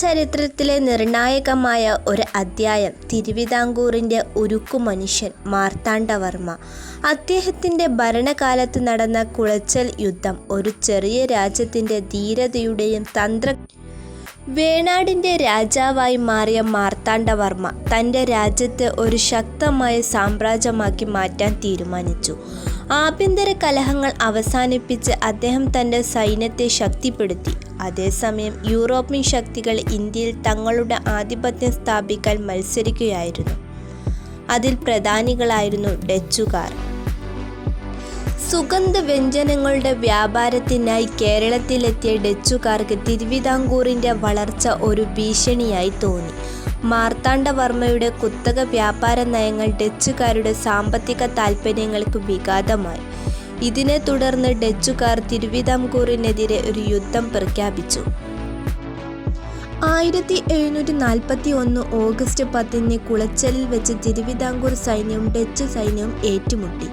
ചരിത്രത്തിലെ നിർണായകമായ ഒരു അധ്യായം തിരുവിതാംകൂറിൻ്റെ ഉരുക്കുമനുഷ്യൻ മാർത്താണ്ഡവർമ്മ. അദ്ദേഹത്തിൻ്റെ ഭരണകാലത്ത് നടന്ന കുളച്ചൽ യുദ്ധം ഒരു ചെറിയ രാജ്യത്തിൻ്റെ ധീരതയുടെയും വേണാടിൻ്റെ രാജാവായി മാറിയ മാർത്താണ്ഡവർമ്മ തൻ്റെ രാജ്യത്തെ ഒരു ശക്തമായ സാമ്രാജ്യമാക്കി മാറ്റാൻ തീരുമാനിച്ചു. ആഭ്യന്തര കലഹങ്ങൾ അവസാനിപ്പിച്ച് അദ്ദേഹം തൻ്റെ സൈന്യത്തെ ശക്തിപ്പെടുത്തി. അതേസമയം യൂറോപ്യൻ ശക്തികൾ ഇന്ത്യയിൽ തങ്ങളുടെ ആധിപത്യം സ്ഥാപിക്കാൻ മത്സരിക്കുകയായിരുന്നു. അതിൽ പ്രധാനികളായിരുന്നു ഡച്ചുകാർ. സുഗന്ധവ്യഞ്ജനങ്ങളുടെ വ്യാപാരത്തിനായി കേരളത്തിലെത്തിയ ഡച്ചുകാർക്ക് തിരുവിതാംകൂറിൻ്റെ വളർച്ച ഒരു ഭീഷണിയായി തോന്നി. മാർത്താണ്ഡവർമ്മയുടെ കുത്തക വ്യാപാര നയങ്ങൾ ഡച്ചുകാരുടെ സാമ്പത്തിക താൽപ്പര്യങ്ങൾക്ക് വിഘാതമായി. ഇതിനെ തുടർന്ന് ഡച്ചുകാർ തിരുവിതാംകൂറിനെതിരെ ഒരു യുദ്ധം പ്രഖ്യാപിച്ചു. 1741 ഓഗസ്റ്റ് 10 കുളച്ചലിൽ വെച്ച് തിരുവിതാംകൂർ സൈന്യവും ഡച്ച് സൈന്യവും ഏറ്റുമുട്ടി.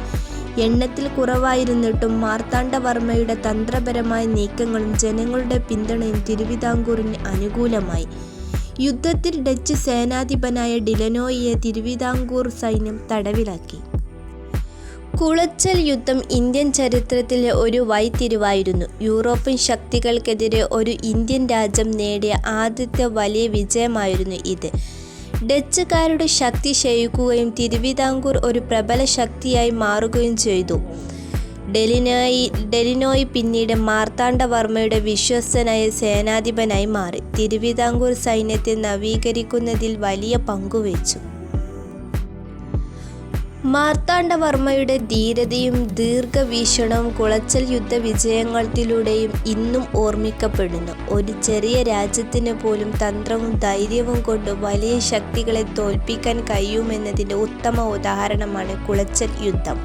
എണ്ണത്തിൽ കുറവായിരുന്നിട്ടും മാർത്താണ്ഡവർമ്മയുടെ തന്ത്രപരമായ നീക്കങ്ങളും ജനങ്ങളുടെ പിന്തുണയും തിരുവിതാംകൂറിന് അനുകൂലമായി. യുദ്ധത്തിൽ ഡച്ച് സേനാധിപനായ ഡിലനോയിയെ തിരുവിതാംകൂർ സൈന്യം തടവിലാക്കി. കുളച്ചൽ യുദ്ധം ഇന്ത്യൻ ചരിത്രത്തിലെ ഒരു വഴിത്തിരിവായിരുന്നു. യൂറോപ്യൻ ശക്തികൾക്കെതിരെ ഒരു ഇന്ത്യൻ രാജ്യം നേടിയ ആദ്യത്തെ വലിയ വിജയമായിരുന്നു ഇത്. ഡച്ചുകാരുടെ ശക്തി ക്ഷയിക്കുകയും തിരുവിതാംകൂർ ഒരു പ്രബല ശക്തിയായി മാറുകയും ചെയ്തു. ഡെലിനോയി പിന്നീട് മാർത്താണ്ഡവർമ്മയുടെ വിശ്വസ്തനായ സേനാധിപനായി മാറി തിരുവിതാംകൂർ സൈന്യത്തെ നവീകരിക്കുന്നതിൽ വലിയ പങ്കുവച്ചു. മാർത്താണ്ഡവർമ്മയുടെ ധീരതയും ദീർഘവീക്ഷണവും കുളച്ചൽ യുദ്ധ വിജയങ്ങളിലൂടെയും ഇന്നും ഓർമ്മിക്കപ്പെടുന്നു. ഒരു ചെറിയ രാജ്യത്തിന് പോലും തന്ത്രവും ധൈര്യവും കൊണ്ട് വലിയ ശക്തികളെ തോൽപ്പിക്കാൻ കഴിയുമെന്നതിൻ്റെ ഉത്തമ ഉദാഹരണമാണ് കുളച്ചൽ യുദ്ധം.